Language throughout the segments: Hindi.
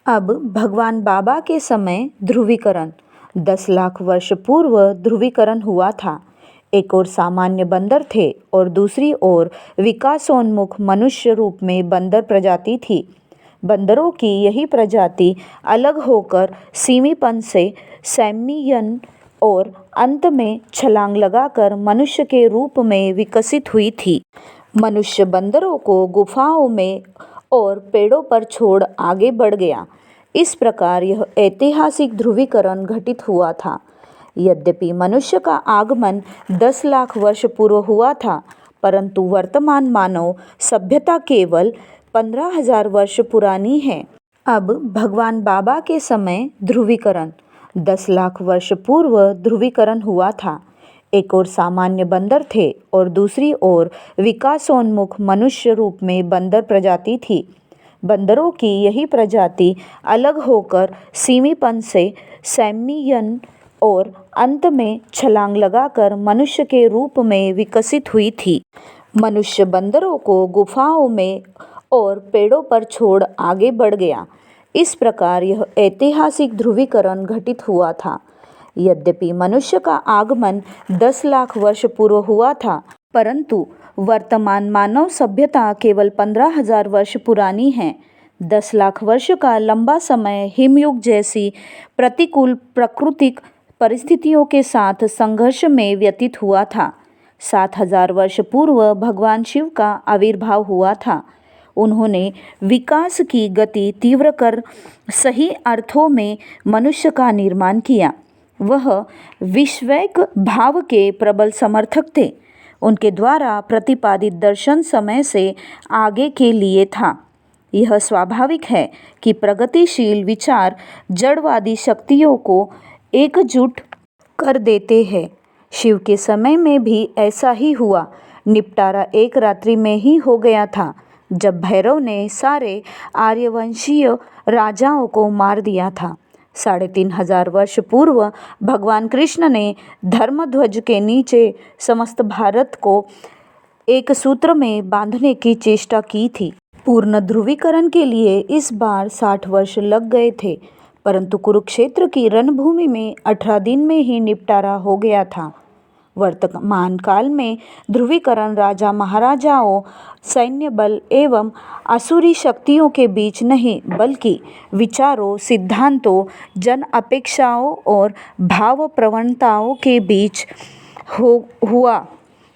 अब भगवान बाबा के समय ध्रुवीकरण 10 लाख वर्ष पूर्व ध्रुवीकरण हुआ था। एक ओर सामान्य बंदर थे और दूसरी ओर विकासोन्मुख मनुष्य रूप में बंदर प्रजाति थी। बंदरों की यही प्रजाति अलग होकर सीमीपन से सैम्यन और अंत में छलांग लगाकर मनुष्य के रूप में विकसित हुई थी। मनुष्य बंदरों को गुफाओं में और पेड़ों पर छोड़ आगे बढ़ गया। इस प्रकार यह ऐतिहासिक ध्रुवीकरण घटित हुआ था। यद्यपि मनुष्य का आगमन 10 लाख वर्ष पूर्व हुआ था, परंतु वर्तमान मानव सभ्यता केवल 15,000 वर्ष पुरानी है। अब भगवान बाबा के समय ध्रुवीकरण 10 लाख वर्ष पूर्व ध्रुवीकरण हुआ था। एक ओर सामान्य बंदर थे और दूसरी ओर विकासोन्मुख मनुष्य रूप में बंदर प्रजाति थी। बंदरों की यही प्रजाति अलग होकर सीमीपन से सैम्यन और अंत में छलांग लगाकर मनुष्य के रूप में विकसित हुई थी। मनुष्य बंदरों को गुफाओं में और पेड़ों पर छोड़ आगे बढ़ गया। इस प्रकार यह ऐतिहासिक ध्रुवीकरण घटित हुआ था। यद्यपि मनुष्य का आगमन 10 लाख वर्ष पूर्व हुआ था, परंतु वर्तमान मानव सभ्यता केवल 15,000 वर्ष पुरानी है। 10 लाख वर्ष का लंबा समय हिमयुग जैसी प्रतिकूल प्राकृतिक परिस्थितियों के साथ संघर्ष में व्यतीत हुआ था। 7,000 वर्ष पूर्व भगवान शिव का आविर्भाव हुआ था। उन्होंने विकास की गति तीव्र कर सही अर्थों में मनुष्य का निर्माण किया। वह विश्वैक भाव के प्रबल समर्थक थे। उनके द्वारा प्रतिपादित दर्शन समय से आगे के लिए था। यह स्वाभाविक है कि प्रगतिशील विचार जड़वादी शक्तियों को एकजुट कर देते हैं। शिव के समय में भी ऐसा ही हुआ। निपटारा एक रात्रि में ही हो गया था, जब भैरव ने सारे आर्यवंशीय राजाओं को मार दिया था। 3,500 वर्ष पूर्व भगवान कृष्ण ने धर्मध्वज के नीचे समस्त भारत को एक सूत्र में बांधने की चेष्टा की थी। पूर्ण ध्रुवीकरण के लिए इस बार 60 वर्ष लग गए थे, परंतु कुरुक्षेत्र की रणभूमि में 18 दिन में ही निपटारा हो गया था। वर्तमान काल में ध्रुवीकरण राजा महाराजाओं, सैन्य बल एवं आसुरी शक्तियों के बीच नहीं, बल्कि विचारों, सिद्धांतों, जन अपेक्षाओं और भाव प्रवणताओं के बीच हुआ।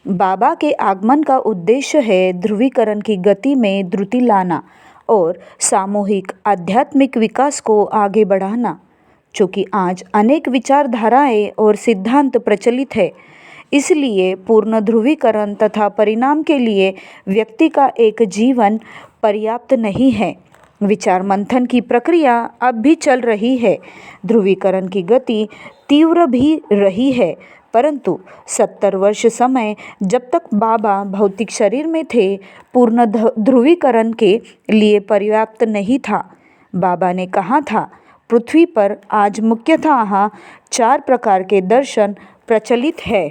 बाबा के आगमन का उद्देश्य है ध्रुवीकरण की गति में द्रुति लाना और सामूहिक आध्यात्मिक विकास को आगे बढ़ाना। चूँकि आज अनेक विचारधाराएं और सिद्धांत प्रचलित है, इसलिए पूर्ण ध्रुवीकरण तथा परिणाम के लिए व्यक्ति का एक जीवन पर्याप्त नहीं है। विचार मंथन की प्रक्रिया अब भी चल रही है। ध्रुवीकरण की गति तीव्र भी रही है, परंतु 70 वर्ष समय जब तक बाबा भौतिक शरीर में थे, पूर्ण ध्रुवीकरण के लिए पर्याप्त नहीं था। बाबा ने कहा था, पृथ्वी पर आज मुख्यतः 4 प्रकार के दर्शन प्रचलित है।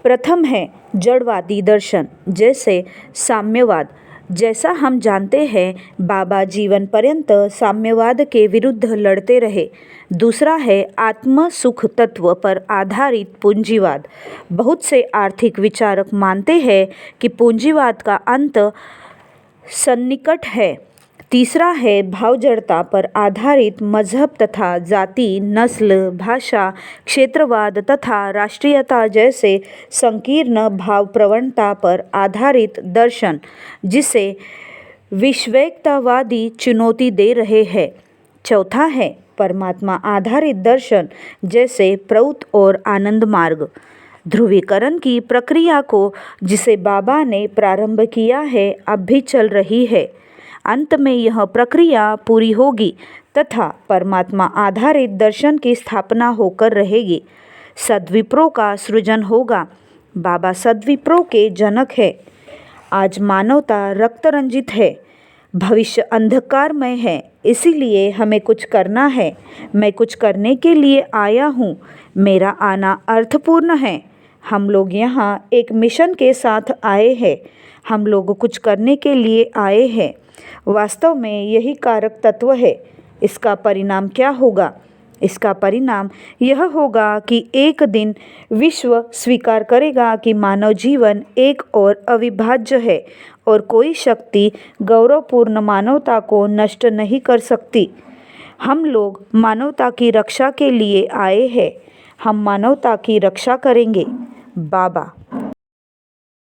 प्रथम है जड़वादी दर्शन, जैसे साम्यवाद। जैसा हम जानते हैं, बाबा जीवन पर्यंत साम्यवाद के विरुद्ध लड़ते रहे। दूसरा है आत्म सुख तत्व पर आधारित पूंजीवाद। बहुत से आर्थिक विचारक मानते हैं कि पूंजीवाद का अंत सन्निकट है। तीसरा है भाव जड़ता पर आधारित मजहब तथा जाति, नस्ल, भाषा, क्षेत्रवाद तथा राष्ट्रीयता जैसे संकीर्ण भाव प्रवणता पर आधारित दर्शन, जिसे विश्वैकतावादी चुनौती दे रहे हैं। चौथा है परमात्मा आधारित दर्शन, जैसे प्रौत और आनंद मार्ग। ध्रुवीकरण की प्रक्रिया को जिसे बाबा ने प्रारंभ किया है, अब भी चल रही है। अंत में यह प्रक्रिया पूरी होगी तथा परमात्मा आधारित दर्शन की स्थापना होकर रहेगी। सद्विप्रों का सृजन होगा। बाबा सद्विप्रों के जनक है। आज मानवता रक्त रंजित है, भविष्य अंधकारमय है, इसीलिए हमें कुछ करना है। मैं कुछ करने के लिए आया हूँ। मेरा आना अर्थपूर्ण है। हम लोग यहाँ एक मिशन के साथ आए हैं। हम लोग कुछ करने के लिए आए हैं। वास्तव में यही कारक तत्व है। इसका परिणाम क्या होगा? इसका परिणाम यह होगा कि एक दिन विश्व स्वीकार करेगा कि मानव जीवन एक और अविभाज्य है और कोई शक्ति गौरवपूर्ण मानवता को नष्ट नहीं कर सकती। हम लोग मानवता की रक्षा के लिए आए हैं। हम मानवता की रक्षा करेंगे। बाबा।